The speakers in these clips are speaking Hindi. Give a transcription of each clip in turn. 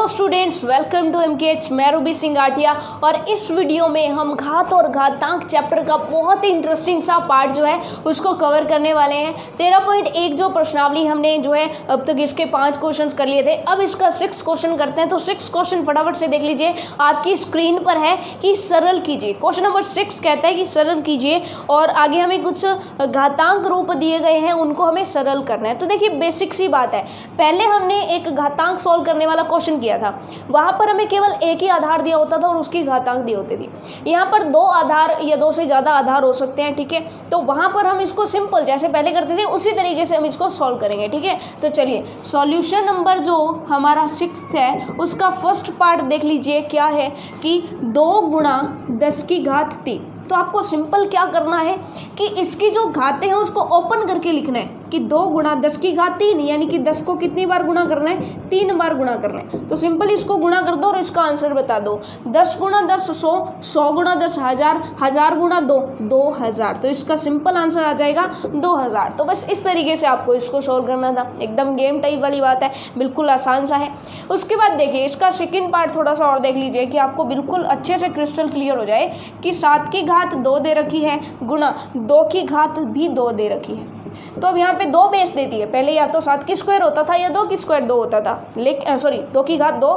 Hello students, welcome to MKH। मैं रूबी सिंगाटिया और इस वीडियो में हम घात और घातांक चैप्टर का बहुत ही इंटरेस्टिंग सा पार्ट जो है उसको कवर करने वाले हैं। 13.1 जो प्रश्नावली हमने जो है अब तक इसके 5 क्वेश्चंस कर लिए थे। अब इसका 6th क्वेश्चन करते हैं। तो 6 क्वेश्चन फटाफट से देख लीजिए, आपकी स्क्रीन पर है कि सरल कीजिए। क्वेश्चन नंबर 6 कहता है कि सरल कीजिए और आगे हमें कुछ घातांक रूप दिए गए हैं, उनको हमें सरल करना है। तो देखिए बेसिक सी बात है, पहले हमने एक घातांक सॉल्व करने वाला क्वेश्चन किया था, वहां पर हमें केवल एक ही आधार दिया होता था और उसकी घातांक दी होती थी। यहाँ पर 2 आधार या 2 से ज़्यादा आधार हो सकते हैं, ठीक है। तो वहां पर हम इसको सिंपल जैसे पहले करते थे उसी तरीके से हम इसको सॉल्व करेंगे, ठीक है। तो चलिए सॉल्यूशन नंबर जो हमारा 6 है उसका फर्स्ट पार्ट देख लीजिए, क्या है कि 2 गुणा 10 की घात 3। तो आपको सिंपल क्या करना है कि इसकी जो घातें हैं उसको ओपन करके लिखना है कि 2 गुणा 10 की घात 3, यानी कि 10 को कितनी बार गुणा करना है, 3 बार गुणा करना है। तो सिंपल इसको गुणा कर दो और इसका आंसर बता दो। 10 गुणा 10 100, 100 गुणा 10 1000, 1000 गुणा 2 2000। तो इसका सिंपल आंसर आ जाएगा 2000। तो बस इस तरीके से आपको इसको सॉल्व करना था, एकदम गेम टाइप वाली बात है, बिल्कुल आसान सा है। उसके बाद देखिए इसका सेकेंड पार्ट थोड़ा सा और देख लीजिए कि आपको बिल्कुल अच्छे से क्रिस्टल क्लियर हो जाए कि 7 की घात 2 दे रखी है गुणा 2 की घात भी 2 दे रखी है। तो अब यहाँ पे 2 बेस देती है, पहले या तो 7 की स्क्वायर होता था या 2 की स्क्वायर 2 होता था, लेकिन 2 की घात 2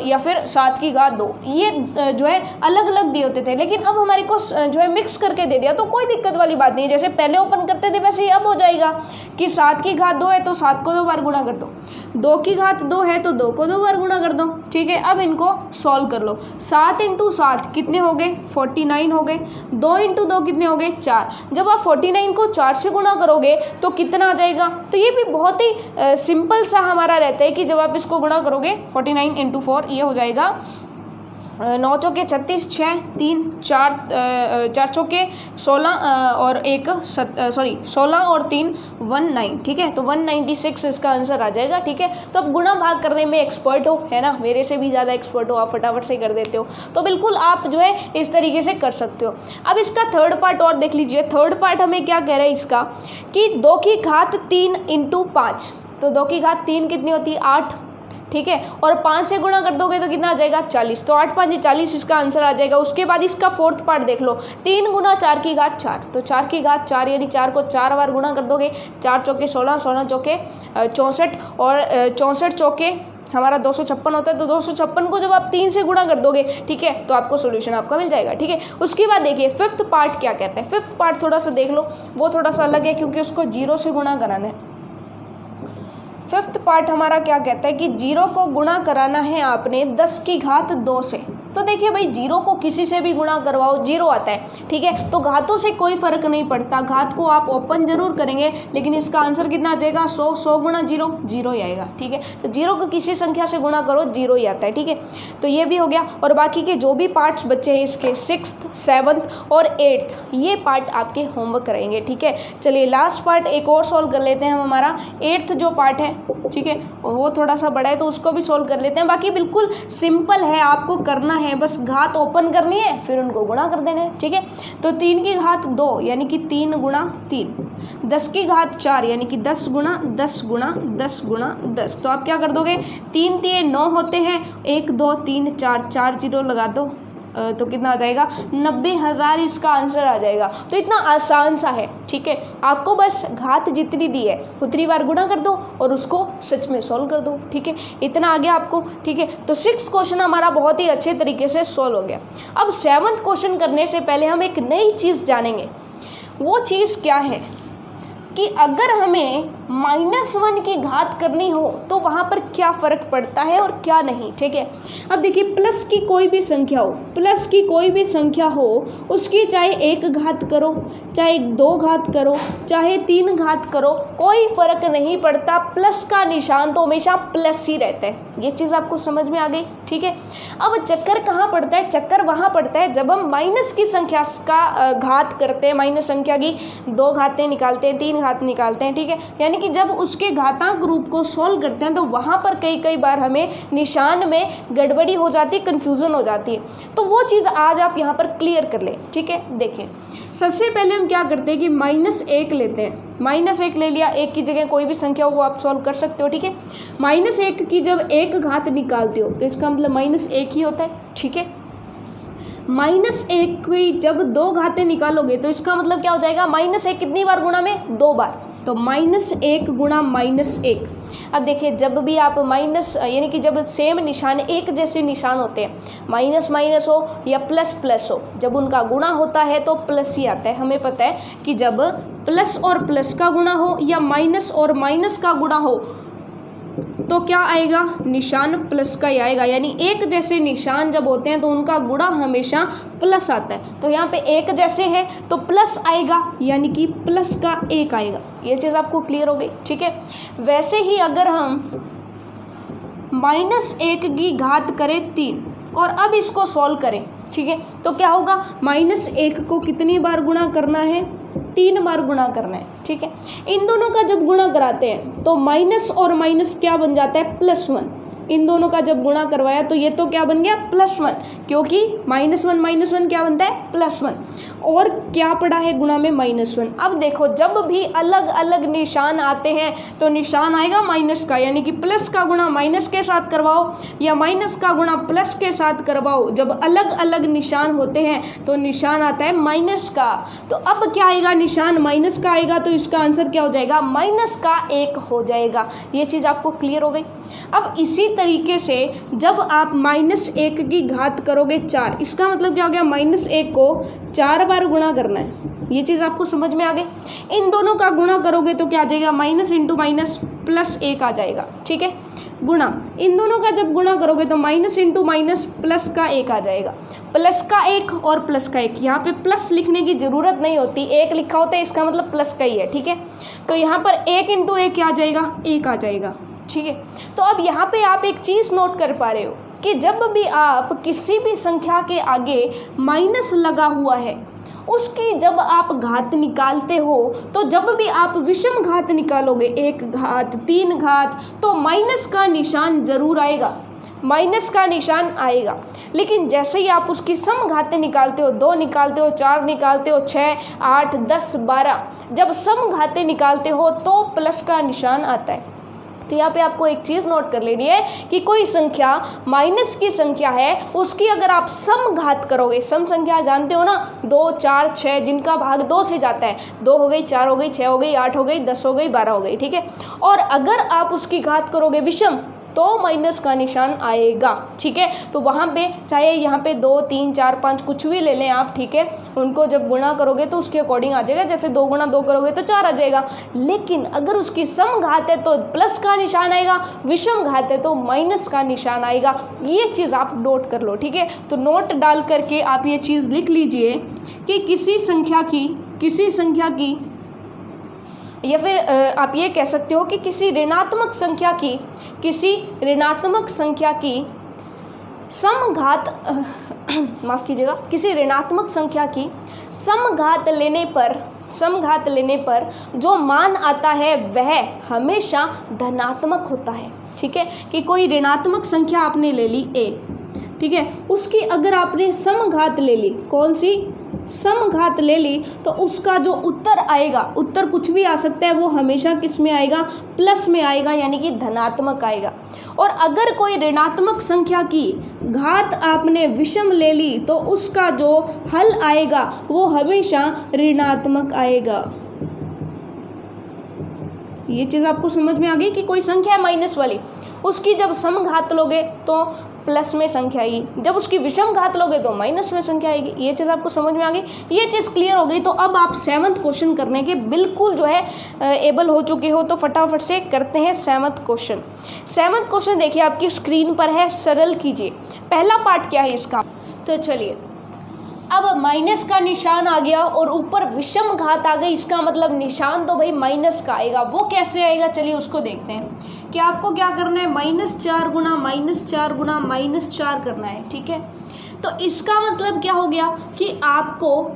या फिर 7 की घात 2, ये जो है अलग अलग दिए होते थे। लेकिन अब हमारे को जो है मिक्स करके दे दिया, तो कोई दिक्कत वाली बात नहीं है। जैसे पहले ओपन करते थे वैसे ही अब हो जाएगा कि 7 की घात 2 है तो 7 को 2 बार गुणा कर दो, 2 की घात 2 है तो 2 को 2 बार गुणा कर दो, ठीक है। अब इनको सॉल्व कर लो। 7 × 7 कितने हो गए, 49 हो गए। 2 × 2 कितने हो गए, 4। जब आप 49 को 4 से गुणा करोगे तो कितना आ जाएगा। तो ये भी बहुत ही सिंपल सा हमारा रहता है कि जब आप इसको गुणा करोगे 49 × 4 ये हो जाएगा 9 चौके 36, 6 3 4 चौके 16 और 16 और 3 19, ठीक है। तो 196 इसका आंसर आ जाएगा, ठीक है। तो अब गुणा भाग करने में एक्सपर्ट हो, है ना, मेरे से भी ज़्यादा एक्सपर्ट हो, आप फटाफट से कर देते हो। तो बिल्कुल आप जो है इस तरीके से कर सकते हो। अब इसका थर्ड पार्ट और देख लीजिए। थर्ड पार्ट हमें क्या कह रहा है इसका कि 2 की घात 3 × 5। तो 2 की घात 3 कितनी होती है, 8, ठीक है। और 5 से गुणा कर दोगे तो कितना आ जाएगा, 40। तो 8 × 5 = 40 इसका आंसर आ जाएगा। उसके बाद इसका फोर्थ पार्ट देख लो, 3 गुणा 4 की घात 4। तो 4 की घात 4 यानी 4 को 4 बार गुणा कर दोगे, 4 चौके 16, 16 चौके 64 और 64 चौके हमारा 256 होता है। तो 256 को जब आप 3 से गुणा कर दोगे, ठीक है, तो आपको सोल्यूशन आपका मिल जाएगा, ठीक है। उसके बाद देखिए फिफ्थ पार्ट क्या कहते हैं। फिफ्थ पार्ट थोड़ा सा देख लो, वो थोड़ा सा अलग है क्योंकि उसको 0 से गुणा कराना है। फिफ्थ पार्ट हमारा क्या कहता है कि 0 को गुणा कराना है आपने 10 की घात 2 से। तो देखिए भाई 0 को किसी से भी गुणा करवाओ 0 आता है, ठीक है। तो घातों से कोई फर्क नहीं पड़ता, घात को आप ओपन जरूर करेंगे, लेकिन इसका आंसर कितना आ जाएगा, 100 100 गुणा 0 0 ही आएगा, ठीक है। तो 0 को किसी संख्या से गुणा करो 0 ही आता है, ठीक है। तो ये भी हो गया। और बाकी के जो भी पार्ट्स बचे हैं इसके 6th 7th और 8th, ये पार्ट आपके होमवर्क रहेंगे, ठीक है। चलिए लास्ट पार्ट एक और सॉल्व कर लेते हैं हम। हमारा 8th जो पार्ट है, ठीक है, वो थोड़ा सा बड़ा है तो उसको भी सोल्व कर लेते हैं। बाकी बिल्कुल सिंपल है, आपको करना है बस घात ओपन करनी है फिर उनको गुणा कर देना है, ठीक है। तो 3 की घात 2 यानी कि 3 गुणा 3, 10 की घात 4 यानी कि 10 गुणा 10 गुणा 10 गुणा 10। तो आप क्या कर दोगे, 3 3 9 होते हैं, 1 2 3 4 4 0 लगा दो तो कितना आ जाएगा, 90,000 इसका आंसर आ जाएगा। तो इतना आसान सा है, ठीक है। आपको बस घात जितनी दी है उतनी बार गुणा कर दो और उसको सच में सॉल्व कर दो, ठीक है। इतना आ गया आपको, ठीक है। तो 6th क्वेश्चन हमारा बहुत ही अच्छे तरीके से सॉल्व हो गया। अब 7th क्वेश्चन करने से पहले हम एक नई चीज़ जानेंगे। वो चीज़ क्या है कि अगर हमें -1 की घात करनी हो तो वहाँ पर क्या फ़र्क पड़ता है और क्या नहीं, ठीक है। अब देखिए प्लस की कोई भी संख्या हो, प्लस की कोई भी संख्या हो, उसकी चाहे 1 घात करो, चाहे 2 घात करो, चाहे 3 घात करो, कोई फ़र्क नहीं पड़ता। प्लस का निशान तो हमेशा प्लस ही रहता है। ये चीज़ आपको समझ में आ गई, ठीक है। अब चक्कर कहाँ पड़ता है, चक्कर वहाँ पड़ता है जब हम माइनस की संख्या का घात करते हैं, माइनस संख्या की 2 घातें निकालते हैं, 3 घात निकालते हैं, ठीक है। यानी यानी कि जब उसके घातांक रूप को सॉल्व करते हैं तो वहाँ पर कई कई बार हमें निशान में गड़बड़ी हो जाती है, कन्फ्यूज़न हो जाती है। तो वो चीज़ आज आप यहाँ पर क्लियर कर लें, ठीक है। देखिए सबसे पहले हम क्या करते हैं कि -1 लेते हैं। -1 ले लिया, 1 की जगह कोई भी संख्या हो वो आप सॉल्व कर सकते हो, ठीक है। -1 की जब एक घात निकालते हो तो इसका मतलब -1 ही होता है, ठीक है। -1 की जब 2 घातें निकालोगे तो इसका मतलब क्या हो जाएगा, -1 कितनी बार गुणा में, 2 बार, तो -1 गुणा -1। अब देखिए जब भी आप माइनस यानी कि जब सेम निशान, एक जैसे निशान होते हैं, माइनस माइनस हो या प्लस प्लस हो, जब उनका गुणा होता है तो प्लस ही आता है। हमें पता है कि जब प्लस और प्लस का गुणा हो या माइनस और माइनस का गुणा हो तो क्या आएगा, निशान प्लस का ही आएगा। यानी एक जैसे निशान जब होते हैं तो उनका गुणा हमेशा प्लस आता है। तो यहाँ पे एक जैसे है तो प्लस आएगा, यानी कि प्लस का 1 आएगा। ये चीज़ आपको क्लियर हो गई, ठीक है। वैसे ही अगर हम -1 की घात करें 3 और अब इसको सॉल्व करें, ठीक है, तो क्या होगा, -1 को कितनी बार गुणा करना है, 3 बार गुणा करना है, ठीक है। इन दोनों का जब गुणा कराते हैं तो माइनस और माइनस क्या बन जाता है, +1। इन दोनों का जब गुणा करवाया तो ये तो क्या बन गया, +1, क्योंकि -1 क्या बनता है, +1, और क्या पड़ा है गुणा में -1। अब देखो जब भी अलग अलग निशान आते हैं तो निशान आएगा माइनस का, यानी कि प्लस का गुणा माइनस के साथ करवाओ या माइनस का गुणा प्लस के साथ करवाओ, जब अलग अलग निशान होते हैं तो निशान आता है माइनस का। तो अब क्या आएगा, निशान माइनस का आएगा, तो इसका आंसर क्या हो जाएगा, -1 हो जाएगा। ये चीज़ आपको क्लियर हो गई। अब इसी तरीके से जब आप -1 की घात करोगे 4, इसका मतलब क्या हो गया, -1 को 4 बार गुणा करना है। ये चीज़ आपको समझ में आ गई। इन दोनों का गुणा करोगे तो क्या आ जाएगा, माइनस इंटू माइनस +1 आ जाएगा, ठीक है, गुणा। इन दोनों का जब गुणा करोगे तो माइनस इंटू माइनस प्लस का 1 आ जाएगा, प्लस का 1 और प्लस का 1। यहाँ पे प्लस लिखने की ज़रूरत नहीं होती, 1 लिखा होता है इसका मतलब प्लस का ही है, ठीक है। तो यहाँ पर 1 इंटू 1 क्या आ जाएगा, 1 आ जाएगा, ठीक है। तो अब यहाँ पे आप एक चीज़ नोट कर पा रहे हो कि जब भी आप किसी भी संख्या के आगे माइनस लगा हुआ है उसकी जब आप घात निकालते हो तो जब भी आप विषम घात निकालोगे, 1 घात 3 घात, तो माइनस का निशान जरूर आएगा, माइनस का निशान आएगा। लेकिन जैसे ही आप उसकी सम घातें निकालते हो, 2 निकालते हो, 4 निकालते हो, 6, 8, 10, 12, जब सम घातें निकालते हो तो प्लस का निशान आता है। तो यहाँ पे आपको एक चीज़ नोट कर लेनी है कि कोई संख्या माइनस की संख्या है, उसकी अगर आप सम घात करोगे, सम संख्या जानते हो ना, 2, 4, 6, जिनका भाग 2 से जाता है, 2 हो गई, 4 हो गई, 6 हो गई, 8 हो गई, 10 हो गई, 12 हो गई, ठीक है। और अगर आप उसकी घात करोगे विषम तो माइनस का निशान आएगा, ठीक है। तो वहाँ पे चाहे यहाँ पे 2, 3, 4, 5 कुछ भी ले लें आप, ठीक है, उनको जब गुणा करोगे तो उसके अकॉर्डिंग आ जाएगा। जैसे 2 गुणा 2 करोगे तो 4 आ जाएगा। लेकिन अगर उसकी सम घात है तो प्लस का निशान आएगा, विषम घात है तो माइनस का निशान आएगा। ये चीज़ आप नोट कर लो, ठीक है। तो नोट डाल करके आप ये चीज़ लिख लीजिए कि किसी संख्या की या फिर आप ये कह सकते हो कि किसी ऋणात्मक संख्या की सम घात माफ़ कीजिएगा, किसी ऋणात्मक संख्या की सम घात लेने पर जो मान आता है वह हमेशा धनात्मक होता है, ठीक है। कि कोई ऋणात्मक संख्या आपने ले ली a, ठीक है, उसकी अगर आपने सम घात ले ली, कौन सी सम घात ले ली, तो उसका जो उत्तर आएगा, उत्तर कुछ भी आ सकता है, वो हमेशा किस में आएगा, प्लस में आएगा, यानी कि धनात्मक आएगा। और अगर कोई ऋणात्मक संख्या की घात आपने विषम ले ली तो उसका जो हल आएगा वो हमेशा ऋणात्मक आएगा। ये चीज़ आपको समझ में आ गई कि कोई संख्या है माइनस वाली, उसकी जब सम घात लोगे तो प्लस में संख्या आएगी, जब उसकी विषम घात लोगे तो माइनस में संख्या आएगी। ये चीज़ आपको समझ में आ गई, ये चीज़ क्लियर हो गई। तो अब आप 7वां क्वेश्चन करने के बिल्कुल जो है एबल हो चुके हो, तो फटाफट से करते हैं 7वां क्वेश्चन। 7वां क्वेश्चन देखिए आपकी स्क्रीन पर है, सरल कीजिए। पहला पार्ट क्या है इसका, तो चलिए, अब माइनस का निशान आ गया और ऊपर विषम घात आ गई, इसका मतलब निशान तो भाई माइनस का आएगा। वो कैसे आएगा, चलिए उसको देखते हैं। कि आपको क्या करना है, -4 गुणा -4 गुणा -4 करना है, ठीक है। तो इसका मतलब क्या हो गया कि आपको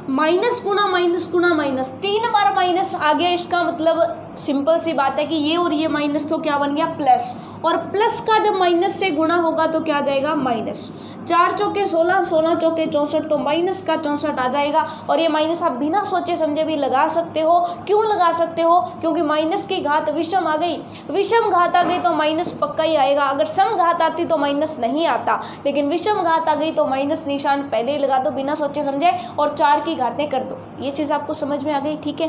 माइनस गुणा माइनस गुणा माइनस 3 बार माइनस आ गया, इसका मतलब सिंपल सी बात है कि ये और ये माइनस तो क्या बन गया प्लस, और प्लस का जब माइनस से गुणा होगा तो क्या आ जाएगा माइनस। 4 चौके 16, 16 चौके 64, तो माइनस का 64 आ जाएगा। और ये माइनस आप बिना सोचे समझे भी लगा सकते हो। क्यों लगा सकते हो? क्योंकि माइनस की घात विषम आ गई, विषम घात आ गई तो माइनस पक्का ही आएगा। अगर सम घात आती तो माइनस नहीं आता, लेकिन विषम घात आ गई तो माइनस निशान पहले ही लगा दो बिना सोचे समझे, और 4 की घातें कर दो। ये चीज़ आपको समझ में आ गई, ठीक है।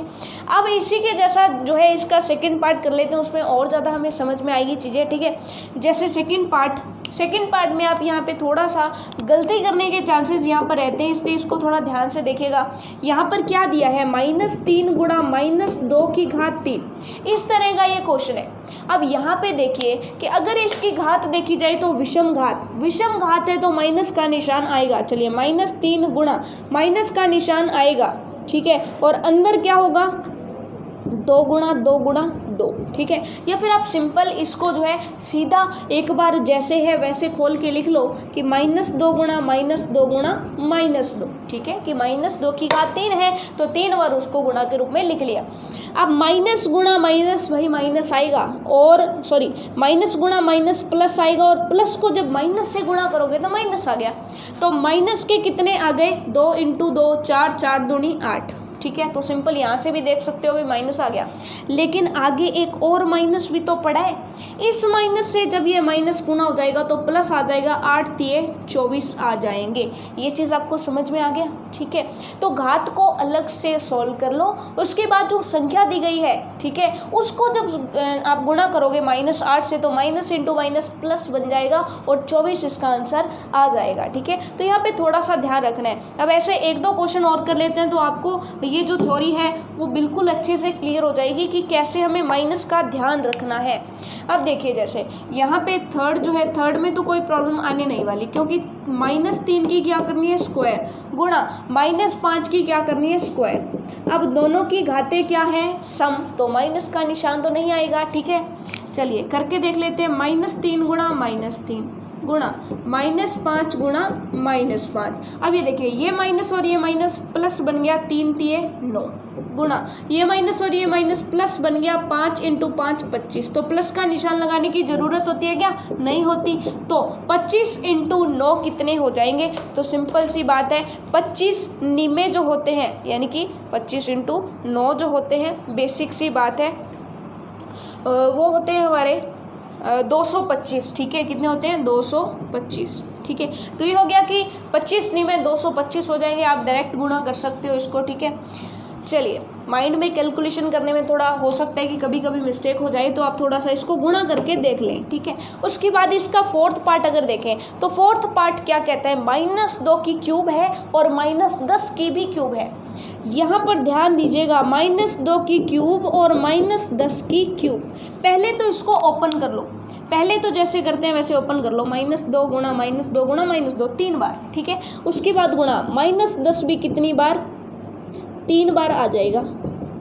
अब इसी के जैसा जो है इसका सेकंड पार्ट कर लेते हैं, उसमें और ज़्यादा हमें समझ में आएगी चीज़ें, ठीक है। जैसे सेकंड पार्ट में आप यहाँ पे थोड़ा सा गलती करने के चांसेस यहाँ पर रहते हैं, इसलिए इसको थोड़ा ध्यान से देखिएगा। यहाँ पर क्या दिया है, -3 गुणा -2 की घात 3, इस तरह का ये क्वेश्चन है। अब यहाँ पे देखिए कि अगर इसकी घात देखी जाए तो विषम घात है तो माइनस का निशान आएगा। चलिए -3 गुणा माइनस का निशान आएगा, ठीक है, और अंदर क्या होगा 2 गुणा 2 गुणा 2, ठीक है। या फिर आप सिंपल इसको जो है सीधा एक बार जैसे है वैसे खोल के लिख लो कि -2 गुणा -2 गुणा -2, ठीक है, कि -2 की घात 3 है तो 3 बार उसको गुणा के रूप में लिख लिया। अब माइनस गुणा माइनस वही माइनस आएगा, और सॉरी माइनस गुणा माइनस प्लस आएगा, और प्लस को जब माइनस से गुणा करोगे तो माइनस आ गया। तो माइनस के कितने आ गए, 2 × 2 4, 4 दूनी 8, ठीक है। तो सिंपल यहाँ से भी देख सकते हो कि माइनस आ गया, लेकिन आगे एक और माइनस भी तो पड़ा है। इस माइनस से जब ये माइनस गुना हो जाएगा तो प्लस आ जाएगा, 8 × 24 आ जाएंगे। ये चीज़ आपको समझ में आ गया, ठीक है। तो घात को अलग से सॉल्व कर लो, उसके बाद जो संख्या दी गई है, ठीक है, उसको जब आप गुणा करोगे -8 से तो माइनस × माइनस प्लस बन जाएगा, और 24 इसका आंसर आ जाएगा, ठीक है। तो यहाँ पे थोड़ा सा ध्यान रखना है। अब ऐसे 1-2 क्वेश्चन और कर लेते हैं तो आपको ये जो थ्योरी है वो बिल्कुल अच्छे से क्लियर हो जाएगी कि कैसे हमें माइनस का ध्यान रखना है। अब देखिए जैसे यहाँ पे थर्ड जो है, थर्ड में तो कोई प्रॉब्लम आने नहीं वाली, क्योंकि -3 की क्या करनी है स्क्वायर, गुणा -5 की क्या करनी है स्क्वायर। अब दोनों की घातें क्या है सम, तो माइनस का निशान तो नहीं आएगा, ठीक है। चलिए करके देख लेते हैं, -3 गुणा -3 गुणा -5 गुणा -5। अब ये देखिए ये माइनस और ये माइनस प्लस बन गया, 3 × 9 गुणा ये माइनस और ये माइनस प्लस बन गया, 5 × 5 25। तो प्लस का निशान लगाने की ज़रूरत होती है क्या, नहीं होती। तो 25 × 9 कितने हो जाएंगे, तो सिंपल सी बात है 25 निमे जो होते हैं, यानी कि 25 × 9 जो होते हैं, बेसिक सी बात है, वो होते हैं हमारे 225, ठीक है। कितने होते हैं 225, ठीक है। तो ये हो गया कि 25 निमे 225 हो जाएंगे। आप डायरेक्ट गुणा कर सकते हो इसको, ठीक है। चलिए माइंड में कैलकुलेशन करने में थोड़ा हो सकता है कि कभी कभी मिस्टेक हो जाए, तो आप थोड़ा सा इसको गुणा करके देख लें, ठीक है। उसके बाद इसका फोर्थ पार्ट अगर देखें तो फोर्थ पार्ट क्या कहता है, -2 की क्यूब है और -10 की भी क्यूब है। यहाँ पर ध्यान दीजिएगा, -2 की क्यूब और -10 की क्यूब। पहले तो इसको ओपन कर लो, पहले तो जैसे करते हैं वैसे ओपन कर लो, -2 गुणा -2 गुणा -2 3 बार, ठीक है। उसके बाद गुणा -10 भी कितनी बार, 3 बार आ जाएगा,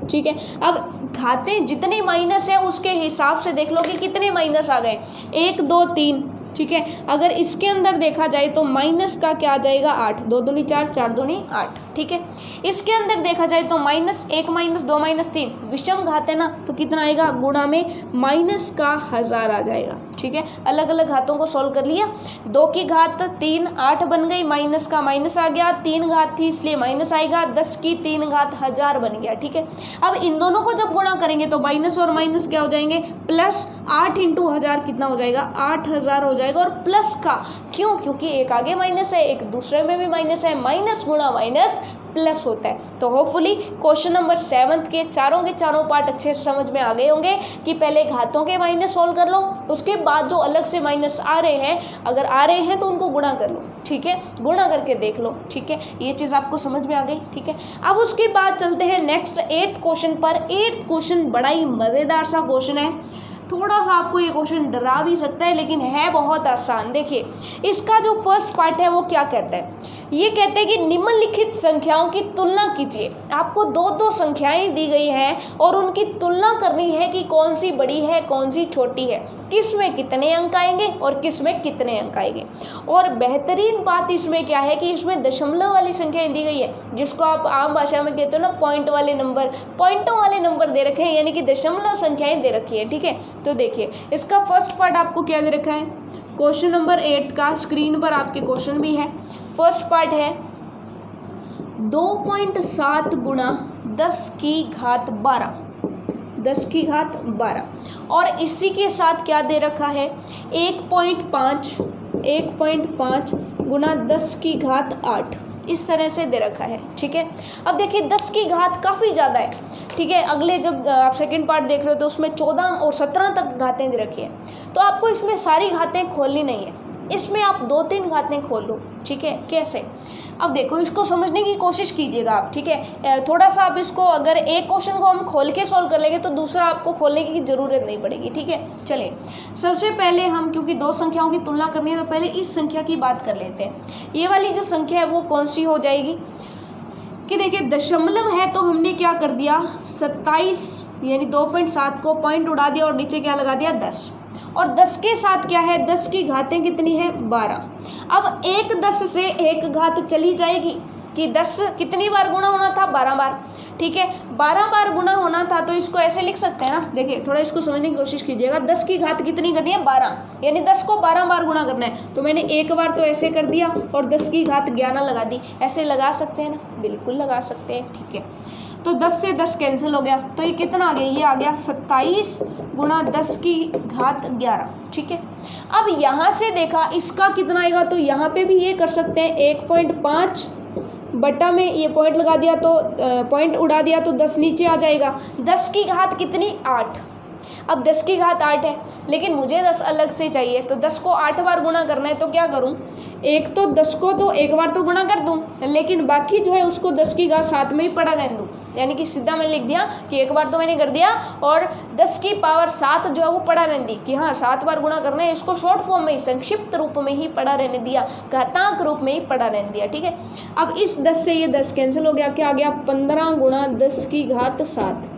ठीक है। अब घातें जितनी माइनस है उसके हिसाब से देख लो कि कितने माइनस आ गए, 1 2 3, ठीक है। अगर इसके अंदर देखा जाए तो माइनस का क्या आ जाएगा 8, 2 दूनी 4, 4 दूनी 8, ठीक है। इसके अंदर देखा जाए तो -1 -2 -3 विषम घात है ना, तो कितना आएगा, गुणा में माइनस का 1000 आ जाएगा, ठीक है। अलग अलग घातों को सॉल्व कर लिया, 2 की घात 3 8 बन गई, माइनस का माइनस आ गया, 3 घात थी इसलिए माइनस आएगा, 10 की 3 घात 1000 बन गया, ठीक है। अब इन दोनों को जब गुणा करेंगे तो माइनस और माइनस क्या हो जाएंगे, प्लस 8 × 1000 कितना हो जाएगा, 8000 हो जाएगा। और प्लस का क्यों, क्योंकि एक आगे माइनस है एक दूसरे में भी माइनस है, माइनस गुणा माइनस प्लस होता है। तो होपफुली क्वेश्चन नंबर 7 के चारों पार्ट अच्छे से समझ में आ गए होंगे कि पहले घातों के माइनस सॉल्व कर लो, उसके बाद जो अलग से माइनस आ रहे हैं, अगर आ रहे हैं तो उनको गुणा कर लो, ठीक है, गुणा करके देख लो, ठीक है। ये चीज़ आपको समझ में आ गई, ठीक है। अब उसके बाद चलते हैं नेक्स्ट 8th क्वेश्चन पर। 8th क्वेश्चन बड़ा ही मज़ेदार सा क्वेश्चन है। थोड़ा सा आपको ये क्वेश्चन डरा भी सकता है, लेकिन है बहुत आसान। देखिए इसका जो फर्स्ट पार्ट है वो क्या कहता है, ये कहते हैं कि निम्नलिखित संख्याओं की तुलना कीजिए। आपको दो दो संख्याएं दी गई हैं और उनकी तुलना करनी है कि कौन सी बड़ी है कौन सी छोटी है, किस में कितने अंक आएंगे और किस में कितने अंक आएंगे। और बेहतरीन बात इसमें क्या है कि इसमें दशमलव वाली संख्याएं दी गई है, जिसको आप आम भाषा में कहते हो ना पॉइंट वाले नंबर, पॉइंटों वाले नंबर दे रखे हैं, यानी कि दशमलव संख्याएं दे रखी है। ठीक है, तो देखिए इसका फर्स्ट पार्ट आपको क्या दे रखा है, क्वेश्चन नंबर 8 का स्क्रीन पर आपके क्वेश्चन भी है। फर्स्ट पार्ट है 2.7 गुणा 10 की घात 12, 10 की घात 12, और इसी के साथ क्या दे रखा है 1.5 गुणा 10 की घात 8, इस तरह से दे रखा है। ठीक है, अब देखिए 10 की घात काफ़ी ज़्यादा है। ठीक है, अगले जब आप सेकंड पार्ट देख रहे हो तो उसमें 14 और 17 तक घातें दे रखी हैं, तो आपको इसमें सारी घातें खोलनी नहीं है, इसमें आप 2-3 घातें खोल लो। ठीक है, कैसे, अब देखो इसको समझने की कोशिश कीजिएगा आप। ठीक है, थोड़ा सा आप इसको, अगर एक क्वेश्चन को हम खोल के सॉल्व कर लेंगे तो दूसरा आपको खोलने की ज़रूरत नहीं पड़ेगी। ठीक है, चलिए सबसे पहले हम, क्योंकि दो संख्याओं की तुलना करनी है तो पहले इस संख्या की बात कर लेते हैं। ये वाली जो संख्या है वो कौन सी हो जाएगी कि देखिए दशमलव है तो हमने क्या कर दिया 27, यानी 2.7 को पॉइंट उड़ा दिया और नीचे क्या लगा दिया 10, और 10 के साथ क्या है 10 की घातें कितनी है 12। अब एक 10 से एक घात चली जाएगी कि 10 कितनी बार गुणा होना था 12 बार। ठीक है, 12 बार गुणा होना था, तो इसको ऐसे लिख सकते हैं ना। देखिए थोड़ा इसको समझने की कोशिश कीजिएगा, 10 की घात कितनी करनी है 12, यानी 10 को 12 बार गुणा करना है। तो मैंने एक बार तो ऐसे कर दिया और 10 की घात 11 लगा दी। ऐसे लगा सकते हैं ना, बिल्कुल लगा सकते हैं। ठीक है, तो 10 से 10 कैंसिल हो गया, तो ये कितना आ गया, ये आ गया 27 गुणा 10 की घात 11। ठीक है, अब यहाँ से देखा इसका कितना आएगा, तो यहाँ पे भी ये कर सकते हैं 1.5 बटा में ये पॉइंट लगा दिया तो पॉइंट उड़ा दिया तो 10 नीचे आ जाएगा। 10 की घात कितनी 8, अब 10 की घात 8 है, लेकिन मुझे 10 अलग से चाहिए, तो 10 को 8 बार गुणा करना है। तो क्या करूं, एक तो 10 को तो एक बार तो गुणा कर दूं, लेकिन बाकी जो है उसको 10 की घात 7 में ही पड़ा रहने दूं। यानी कि सीधा मैंने लिख दिया कि एक बार तो मैंने कर दिया और 10 की पावर 7 जो है वो पड़ा रहने दी कि हाँ 7 बार गुणा करना है। इसको शॉर्ट फॉर्म में ही, संक्षिप्त रूप में ही पड़ा रहने दिया, घातांक रूप में ही पड़ा रहने दिया। ठीक है, अब इस 10 से ये 10 कैंसिल हो गया, क्या आ गया 15 गुणा 10 की घात 7।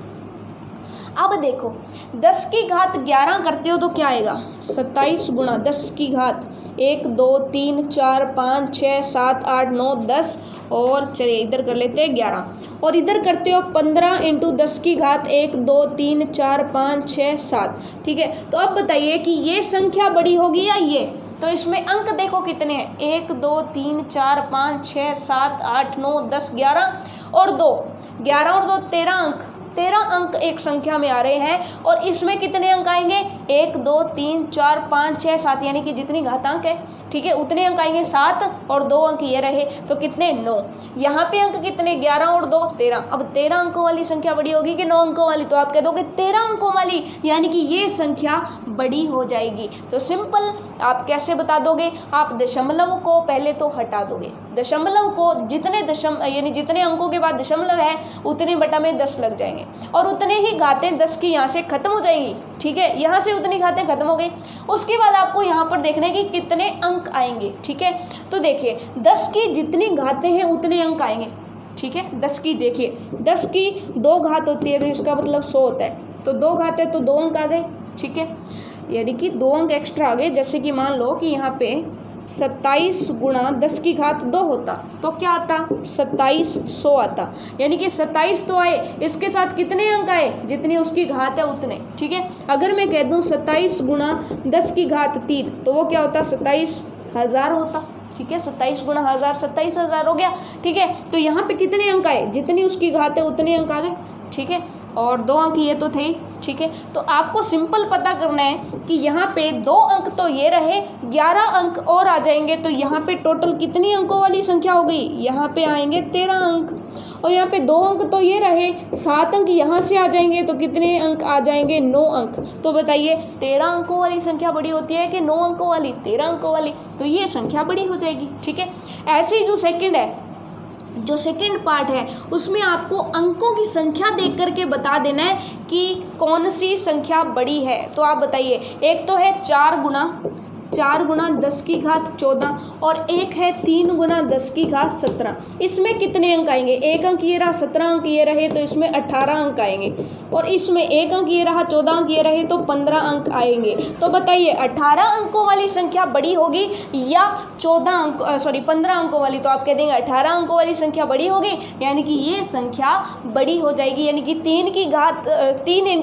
अब देखो 10 की घात 11 करते हो तो क्या आएगा 27 गुणा 10 की घात 1 2 3 4 5 6 7 8 9 10, और चलिए इधर कर लेते हैं 11, और इधर करते हो 15 इंटू 10 की घात 1 2 3 4 5 6 7। ठीक है, तो अब बताइए कि ये संख्या बड़ी होगी या ये, तो इसमें अंक देखो कितने हैं 1 2 3 4 5 6 7 8 9 10 11 और 2, 11 और 2 13 अंक, 13 अंक एक संख्या में आ रहे हैं। और इसमें कितने अंक आएंगे 1 2 3 4 5 6 7, यानी कि जितनी घातांक है ठीक है उतने अंक आएंगे 7, और 2 अंक ये रहे तो कितने 9। यहाँ पे अंक कितने 11 और 2 13। अब 13 अंकों वाली संख्या बड़ी होगी कि 9 अंकों वाली, तो आप कह दोगे 13 अंकों वाली, यानी कि ये संख्या बड़ी हो जाएगी। तो सिंपल आप कैसे बता दोगे, आप दशमलव को पहले तो हटा दोगे, दशमलव को जितने यानी जितने अंकों के बाद दशमलव है उतने बटा में 10 लग जाएंगे, और उतने ही घातें 10 की यहाँ से खत्म हो जाएंगी। ठीक है, यहाँ से उतनी घातें खत्म हो गई। उसके बाद आपको यहाँ पर देखना है कि कितने अंक आएंगे। ठीक है, तो देखिए 10 की जितनी घातें हैं उतने अंक आएंगे। ठीक है, 10 की देखिए 10 की 2 घात होती है तो इसका मतलब 100 होता है, तो 2 घात है तो 2 अंक आ गए। ठीक है, यानी कि 2 अंक एक्स्ट्रा आ गए। जैसे कि मान लो कि यहाँ पे 27 गुणा 10 की घात 2 होता तो क्या आता 2700 आता, यानी कि 27 तो आए, इसके साथ कितने अंक आए जितनी उसकी घात है उतने। ठीक है, अगर मैं कह दूं 27 गुणा 10 की घात 3 तो वो क्या होता 27,000 होता। ठीक है, 27 गुणा 1000 27,000 हो गया। ठीक है, तो यहाँ पे कितने अंक आए जितनी उसकी घात है उतने अंक आ गए। ठीक है, और 2 अंक ये तो थे ही। ठीक है, तो आपको सिंपल पता करना है कि यहाँ पे 2 अंक तो ये रहे, 11 अंक और आ जाएंगे, तो यहाँ पे टोटल कितनी अंकों वाली संख्या हो गई, यहाँ पे आएंगे 13 अंक, और यहाँ पे 2 अंक तो ये रहे, 7 अंक यहाँ से आ जाएंगे, तो कितने अंक आ जाएंगे 9 अंक। तो बताइए 13 अंकों वाली संख्या बड़ी होती है कि 9 अंकों वाली, 13 अंकों वाली, तो ये संख्या बड़ी हो जाएगी। ठीक है, ऐसे ही जो सेकंड है जो सेकंड पार्ट है उसमें आपको अंकों की संख्या देख करके बता देना है कि कौन सी संख्या बड़ी है। तो आप बताइए, एक तो है 4 गुना 10 की घात 14 और एक है 3 गुना 10 की घात 17। इसमें कितने अंक आएंगे? 1 अंक ये रहा, 17 अंक ये रहे तो इसमें 18 अंक आएंगे, और इसमें 1 अंक ये रहा, 14 अंक ये रहे तो 15 अंक आएंगे। तो बताइए 18 अंकों वाली संख्या बड़ी होगी या 15 अंकों वाली? तो आप कह देंगे 18 अंकों वाली संख्या बड़ी होगी, यानी कि ये संख्या बड़ी हो जाएगी, यानी कि 3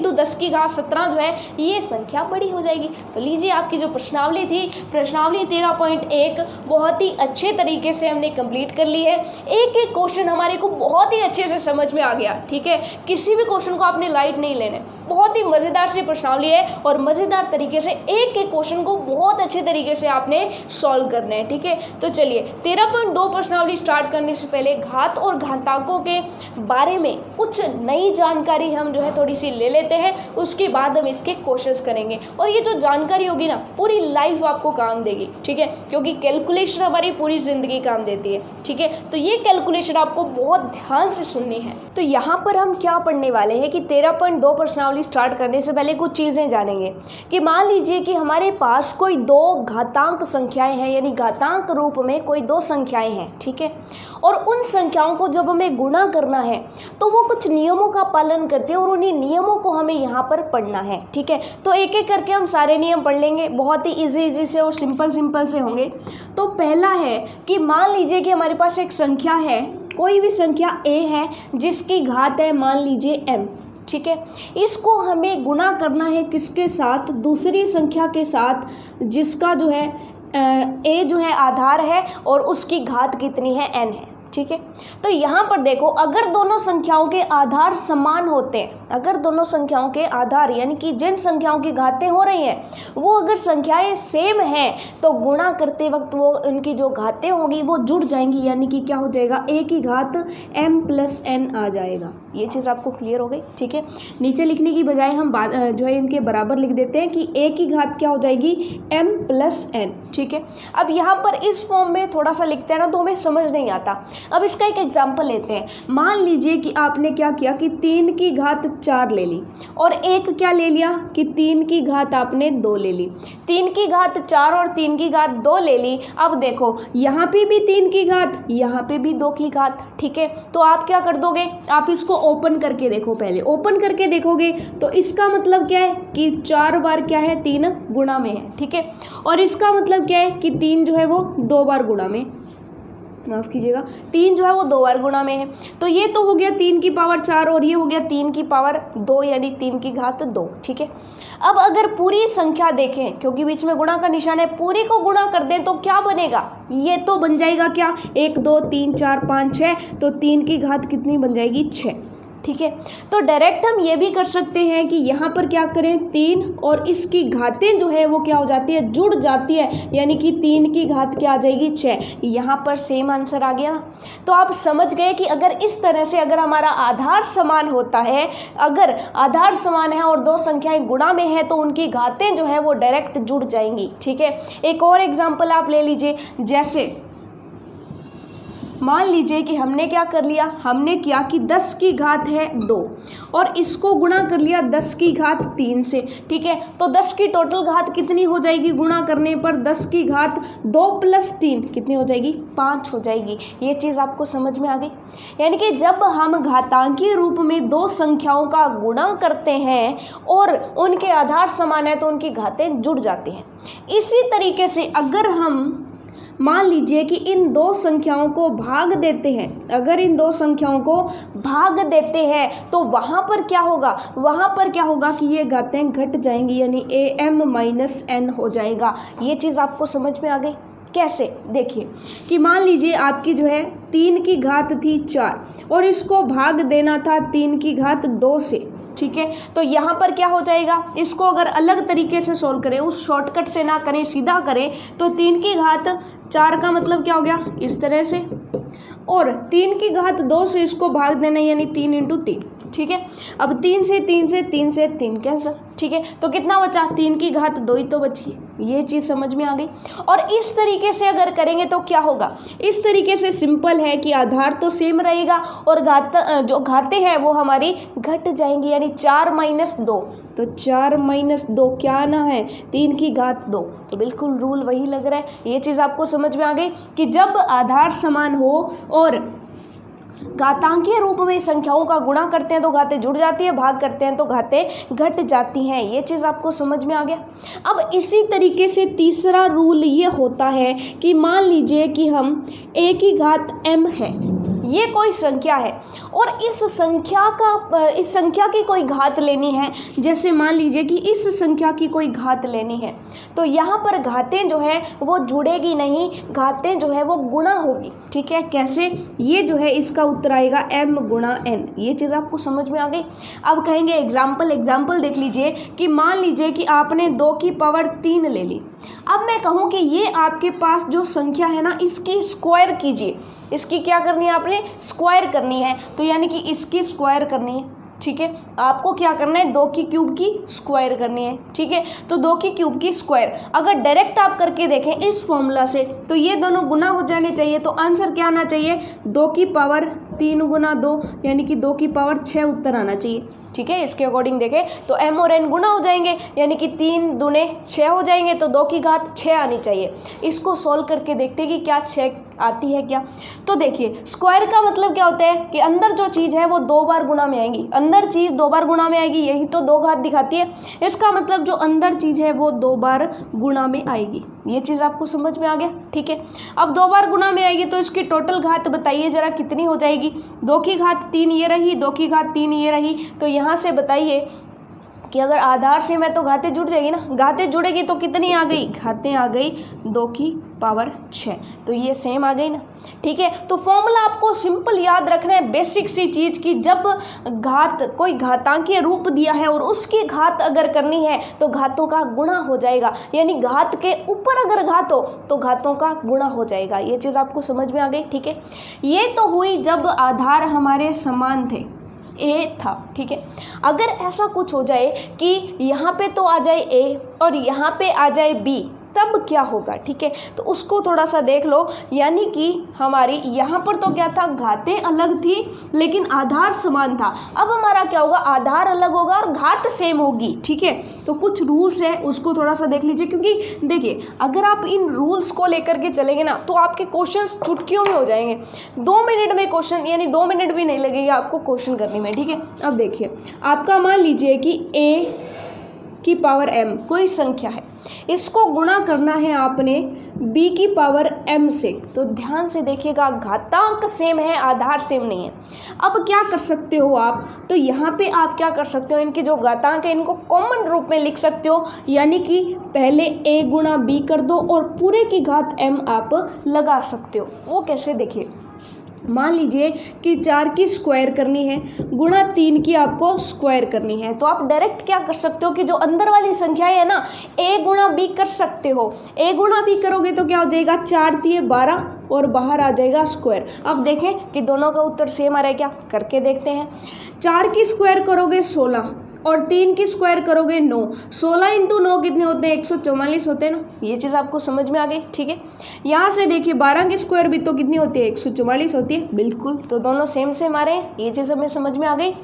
× 10 की घात 17 जो है ये संख्या बड़ी हो जाएगी। तो लीजिए आपकी जो प्रश्नावली थी, प्रश्नावली 13.1 बहुत ही अच्छे तरीके से हमने कंप्लीट कर ली है। एक एक क्वेश्चन हमारे को बहुत ही अच्छे से समझ में आ गया, ठीक है। किसी भी क्वेश्चन को आपने लाइट नहीं लेना, बहुत ही मज़ेदार सी प्रश्नावली है और मज़ेदार तरीके से एक एक क्वेश्चन को बहुत अच्छे तरीके से आपने सॉल्व करना है, ठीक है। तो चलिए 13.2 प्रश्नावली स्टार्ट करने से पहले घात और घातांकों के बारे में कुछ नई जानकारी हम जो है थोड़ी सी ले लेते हैं, उसके बाद हम इसके क्वेश्चंस करेंगे। और ये जो जानकारी होगी ना पूरी लाइफ आपको काम देगी, ठीक है, क्योंकि कैलकुलेशन हमारी पूरी ज़िंदगी काम देती है, ठीक है। तो ये कैलकुलेशन आपको बहुत ध्यान से सुननी है। तो यहाँ पर हम क्या पढ़ने वाले हैं कि 13.2 प्रश्नावली स्टार्ट करने से पहले कुछ चीज़ें जानेंगे कि मान लीजिए कि हमारे पास कोई 2 घातांक संख्याएं हैं, यानी घातांक रूप में कोई 2 संख्याएं हैं, ठीक है, और उन संख्याओं को जब हमें गुणा करना है तो वो कुछ नियमों का पालन करते हैं और उन्हीं नियमों को हमें यहाँ पर पढ़ना है, ठीक है। तो एक एक करके हम सारे नियम पढ़ लेंगे, बहुत ही इजी से और सिंपल से होंगे। तो पहला है कि मान लीजिए कि हमारे पास एक संख्या है, कोई भी संख्या a है जिसकी घात है मान लीजिए m, ठीक है। इसको हमें गुणा करना है किसके साथ? दूसरी संख्या के साथ जिसका जो है a जो है आधार है और उसकी घात कितनी है? n है, ठीक है। तो यहाँ पर देखो, अगर दोनों संख्याओं के आधार समान होते हैं, अगर दोनों संख्याओं के आधार यानी कि जिन संख्याओं की घातें हो रही हैं वो अगर संख्याएं सेम हैं तो गुणा करते वक्त वो उनकी जो घातें होगी वो जुड़ जाएंगी, यानी कि क्या हो जाएगा? a की घात m + n आ जाएगा। ये चीज़ आपको क्लियर हो गई, ठीक है। नीचे लिखने की बजाय हम जो है इनके बराबर लिख देते हैं कि a की घात क्या हो जाएगी? m + n, ठीक है। अब यहाँ पर इस फॉर्म में थोड़ा सा लिखते हैं ना तो हमें समझ नहीं आता। अब इसका एक एग्जाम्पल लेते हैं। मान लीजिए कि आपने क्या किया कि 3 की घात 4 ले ली और एक क्या ले लिया कि 3 की घात आपने 2 ले ली। 3 की घात 4 और 3 की घात 2 ले ली। अब देखो यहाँ पे भी 3 की घात, यहाँ पे भी 2 की घात, ठीक है। तो आप क्या कर दोगे? आप इसको ओपन करके देखो, पहले ओपन करके देखोगे तो इसका मतलब क्या है कि 4 बार क्या है? 3 गुणा में है, ठीक है। और इसका मतलब क्या है कि 3 जो है वो 2 बार गुणा में, माफ़ कीजिएगा, 3 जो है वो 2 बार गुणा में है। तो ये तो हो गया 3 की पावर 4 और ये हो गया 3 की पावर 2 यानी 3 की घात 2, ठीक है। अब अगर पूरी संख्या देखें, क्योंकि बीच में गुणा का निशान है, पूरी को गुणा कर दें तो क्या बनेगा? ये तो बन जाएगा क्या? 1 2 3 4 5 6, तो 3 की घात कितनी बन जाएगी? 6, ठीक है। तो डायरेक्ट हम ये भी कर सकते हैं कि यहाँ पर क्या करें? 3 और इसकी घातें जो है वो क्या हो जाती है? जुड़ जाती है, यानी कि 3 की घात क्या आ जाएगी? 6। यहाँ पर सेम आंसर आ गया ना। तो आप समझ गए कि अगर इस तरह से अगर हमारा आधार समान होता है, अगर आधार समान है और 2 संख्याएं गुणा में है तो उनकी घातें जो है वो डायरेक्ट जुड़ जाएंगी, ठीक है। एक और एग्जाम्पल आप ले लीजिए, जैसे मान लीजिए कि हमने क्या कर लिया? हमने किया कि 10 की घात है 2 और इसको गुणा कर लिया 10 की घात 3 से, ठीक है। तो 10 की टोटल घात कितनी हो जाएगी गुणा करने पर? 10 की घात 2 + 3 कितनी हो जाएगी? 5 हो जाएगी। ये चीज़ आपको समझ में आ गई? यानी कि जब हम घातांकीय रूप में 2 संख्याओं का गुणा करते हैं और उनके आधार समान है तो उनकी घातें जुड़ जाती हैं। इसी तरीके से अगर हम मान लीजिए कि इन 2 संख्याओं को भाग देते हैं, अगर इन 2 संख्याओं को भाग देते हैं तो वहाँ पर क्या होगा? वहाँ पर क्या होगा कि ये घातें घट जाएंगी, यानी am - n हो जाएगा। ये चीज़ आपको समझ में आ गई? कैसे? देखिए कि मान लीजिए आपकी जो है 3 की घात थी 4 और इसको भाग देना था 3 की घात 2 से, ठीक है। तो यहाँ पर क्या हो जाएगा? इसको अगर अलग तरीके से सोल्व करें, उस शॉर्टकट से ना करें, सीधा करें, तो 3 की घात 4 का मतलब क्या हो गया? इस तरह से, और 3 की घात 2 से इसको भाग देना यानी 3 × 3, ठीक है। अब 3 से 3 कैंसर, ठीक है। तो कितना बचा, 3 की घात 2 ही तो बची, ये चीज़ समझ में आ गई। और इस तरीके से अगर करेंगे तो क्या होगा, इस तरीके से सिंपल है कि आधार तो सेम रहेगा और जो घातें हैं वो हमारी घट जाएंगी, यानी 4 - 2, तो 4 - 2 क्या आना है, 3 की घात 2। तो बिल्कुल रूल वही लग रहा है। ये चीज़ आपको समझ में आ गई कि जब आधार समान हो और घातांकीय रूप में संख्याओं का गुणा करते हैं तो घातें जुड़ जाती है, भाग करते हैं तो घातें घट जाती हैं। ये चीज़ आपको समझ में आ गया। अब इसी तरीके से तीसरा रूल ये होता है कि मान लीजिए कि हम a की घात m है, ये कोई संख्या है और इस संख्या की कोई घात लेनी है। जैसे मान लीजिए कि इस संख्या की कोई घात लेनी है, तो यहाँ पर घातें जो है वो जुड़ेगी नहीं, घातें जो है वो गुणा होगी। ठीक है, कैसे, ये जो है इसका उत्तर आएगा m गुणा n। ये चीज़ आपको समझ में आ गई। अब कहेंगे एग्जाम्पल देख लीजिए कि मान लीजिए कि आपने 2 की पावर 3 ले ली। अब मैं कहूँ कि ये आपके पास जो संख्या है ना, इसकी स्क्वायर कीजिए। इसकी क्या करनी है, आपने स्क्वायर करनी है, तो यानी कि इसकी स्क्वायर करनी है। ठीक है, आपको क्या करना है, 2 की क्यूब की स्क्वायर करनी है। ठीक है, तो 2 की क्यूब की स्क्वायर अगर डायरेक्ट आप करके देखें इस फॉर्मूला से, तो ये दोनों गुना हो जाने चाहिए। तो आंसर क्या आना चाहिए, 2 की पावर 3 गुना 2, यानी कि 2 की पावर 6 उत्तर आना चाहिए। ठीक है, इसके अकॉर्डिंग देखें तो m और n गुना हो जाएंगे, यानी कि 3 दूने 6 हो जाएंगे, तो 2 की घात 6 आनी चाहिए। इसको सॉल्व करके देखते हैं कि क्या 6 आती है क्या। तो देखिए, स्क्वायर का मतलब क्या होता है कि अंदर जो चीज़ है वो 2 बार गुणा में आएगी, अंदर चीज़ 2 बार गुणा में आएगी, यही तो 2 घात दिखाती है। इसका मतलब जो अंदर चीज़ है वो 2 बार गुणा में आएगी। ये चीज़ आपको समझ में आ गया। ठीक है, अब 2 बार गुणा में आएगी तो इसकी टोटल घात बताइए ज़रा कितनी हो जाएगी। 2 की घात 3 ये रही, 2 की घात 3 ये रही, तो यहाँ से बताइए कि अगर आधार से मैं तो घातें जुड़ जाएगी ना, घातें जुड़ेगी तो कितनी आ गई, घातें आ गई 2 की पावर 6, तो ये सेम आ गई ना। ठीक है, तो फॉर्मूला आपको सिंपल याद रखना है, बेसिक सी चीज़ की जब कोई घातांकीय रूप दिया है और उसकी घात अगर करनी है तो घातों का गुणा हो जाएगा, यानी घात के ऊपर अगर घात हो तो घातों का गुणा हो जाएगा। ये चीज़ आपको समझ में आ गई। ठीक है, ये तो हुई जब आधार हमारे समान थे, ए था। ठीक है, अगर ऐसा कुछ हो जाए कि यहाँ पे तो आ जाए ए और यहाँ पे आ जाए बी, तब क्या होगा। ठीक है, तो उसको थोड़ा सा देख लो। यानी कि हमारी यहाँ पर तो क्या था, घातें अलग थी लेकिन आधार समान था। अब हमारा क्या होगा, आधार अलग होगा और घात सेम होगी। ठीक है, तो कुछ रूल्स है उसको थोड़ा सा देख लीजिए, क्योंकि देखिए अगर आप इन रूल्स को लेकर के चलेंगे ना तो आपके क्वेश्चंस चुटकियों में हो जाएंगे। 2 मिनट में क्वेश्चन, यानी 2 मिनट भी नहीं लगेगा आपको क्वेश्चन करने में। ठीक है, अब देखिए आपका मान लीजिए कि a की पावर m कोई संख्या है, इसको गुणा करना है आपने b की पावर m से। तो ध्यान से देखिएगा, घातांक सेम है, आधार सेम नहीं है। अब क्या कर सकते हो आप, तो यहाँ पे आप क्या कर सकते हो, इनके जो घातांक है इनको कॉमन रूप में लिख सकते हो, यानी कि पहले a गुणा b कर दो और पूरे की घात m आप लगा सकते हो। वो कैसे, देखिए मान लीजिए कि 4 की स्क्वायर करनी है गुणा 3 की आपको स्क्वायर करनी है, तो आप डायरेक्ट क्या कर सकते हो कि जो अंदर वाली संख्या है ना, a गुणा b कर सकते हो। a गुणा b करोगे तो क्या हो जाएगा, 4 तिये 12 और बाहर आ जाएगा स्क्वायर। अब देखें कि दोनों का उत्तर सेम आ रहा है क्या, करके देखते हैं। 4 की स्क्वायर करोगे 16 और 3 की स्क्वायर करोगे 9। 16 × 9 कितने होते हैं, 144 होते हैं ना। ये चीज़ आपको समझ में आ गई। ठीक है, यहाँ से देखिए 12 की स्क्वायर भी तो कितनी होती है, 144 होती है। बिल्कुल, तो दोनों सेम आ रहे हैं। ये चीज़ हमें समझ में आ गई।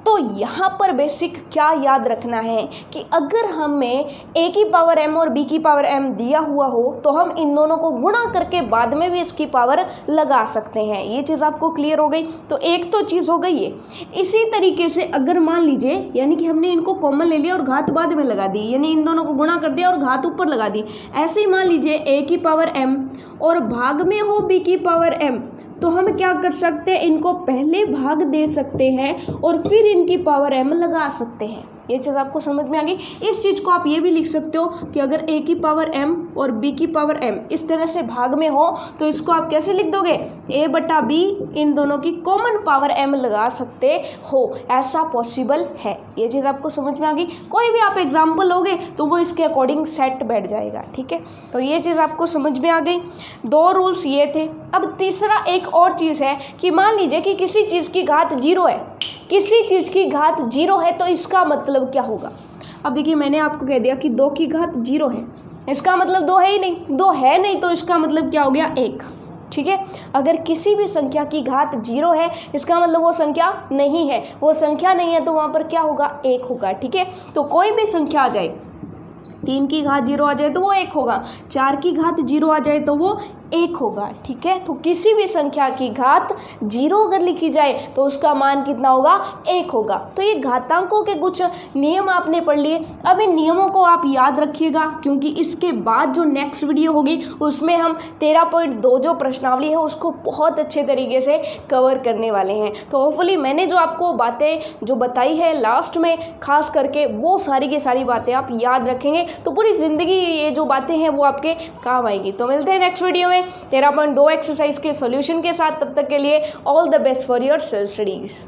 तो यहाँ पर बेसिक क्या याद रखना है कि अगर हमें a की पावर m और b की पावर m दिया हुआ हो तो हम इन दोनों को गुणा करके बाद में भी इसकी पावर लगा सकते हैं। ये चीज़ आपको क्लियर हो गई। तो एक तो चीज़ हो गई है। इसी तरीके से अगर मान लीजिए, यानी कि हमने इनको कॉमन ले लिया और घात बाद में लगा दी, यानी इन दोनों को गुणा कर दिया और घात ऊपर लगा दी। ऐसे ही मान लीजिए a की पावर m और भाग में हो b की पावर m, तो हम क्या कर सकते हैं, इनको पहले भाग दे सकते हैं और फिर इनकी पावर m लगा सकते हैं। ये चीज़ आपको समझ में आ गई। इस चीज़ को आप ये भी लिख सकते हो कि अगर a की पावर m और b की पावर m इस तरह से भाग में हो तो इसको आप कैसे लिख दोगे, a बटा b, इन दोनों की कॉमन पावर m लगा सकते हो। ऐसा पॉसिबल है। ये चीज़ आपको समझ में आ गई। कोई भी आप एग्जाम्पल लोगे तो वो इसके अकॉर्डिंग सेट बैठ जाएगा। ठीक है, तो ये चीज़ आपको समझ में आ गई। 2 रूल्स ये थे। अब तीसरा एक और चीज़ है कि मान लीजिए कि किसी चीज़ की घात 0 है, किसी चीज़ की घात 0 है, तो इसका मतलब क्या होगा। अब देखिए मैंने आपको कह दिया कि 2 की घात 0 है, इसका मतलब 2 है ही नहीं, 2 है नहीं तो इसका मतलब क्या हो गया 1। ठीक है, अगर किसी भी संख्या की घात 0 है इसका मतलब वो संख्या नहीं है, वो संख्या नहीं है तो वहाँ पर क्या होगा 1 होगा। ठीक है, तो कोई भी संख्या आ जाए, 3 की घात 0 आ जाए तो वो 1 होगा, 4 की घात 0 आ जाए तो वो 1 होगा। ठीक है, तो किसी भी संख्या की घात 0 अगर लिखी जाए तो उसका मान कितना होगा 1 होगा। तो ये घातांकों के कुछ नियम आपने पढ़ लिए। अब इन नियमों को आप याद रखिएगा क्योंकि इसके बाद जो नेक्स्ट वीडियो होगी उसमें हम 13.2 जो प्रश्नावली है उसको बहुत अच्छे तरीके से कवर करने वाले हैं। तो होपफुली मैंने जो आपको बातें जो बताई है लास्ट में खास करके वो सारी की सारी बातें आप याद रखेंगे तो पूरी ज़िंदगी ये जो बातें हैं वो आपके काम आएगी। तो मिलते हैं नेक्स्ट वीडियो में 13.2 एक्सरसाइज के सॉल्यूशन के साथ। तब तक के लिए all the best for your self studies.